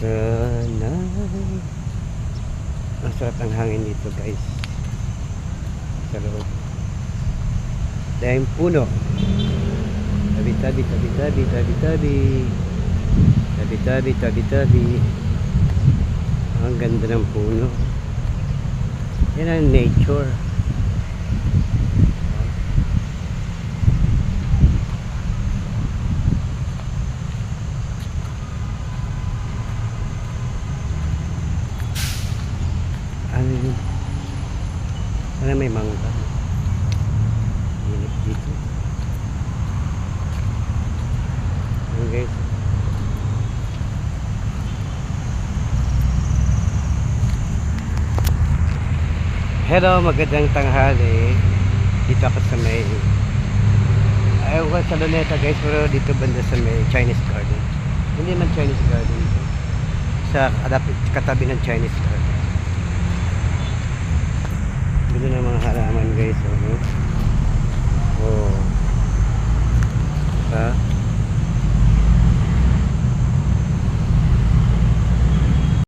Sana masarap ang hangin dito guys sa loob. Dahil puno, tabi-tabi, tabi-tabi, tabi-tabi, tabi-tabi, tabi-tabi. Ang ganda ng puno. Yan ang nature. Sana may mangga. Init dito. Ayan guys. Hello, magandang tanghali. Dito ako sa may ayaw ko sa Luneta guys, pero dito banda sa may Chinese garden. Hindi man Chinese garden. Sa katabi ng Chinese garden. Dito na mga halaman guys. Oh. Ha?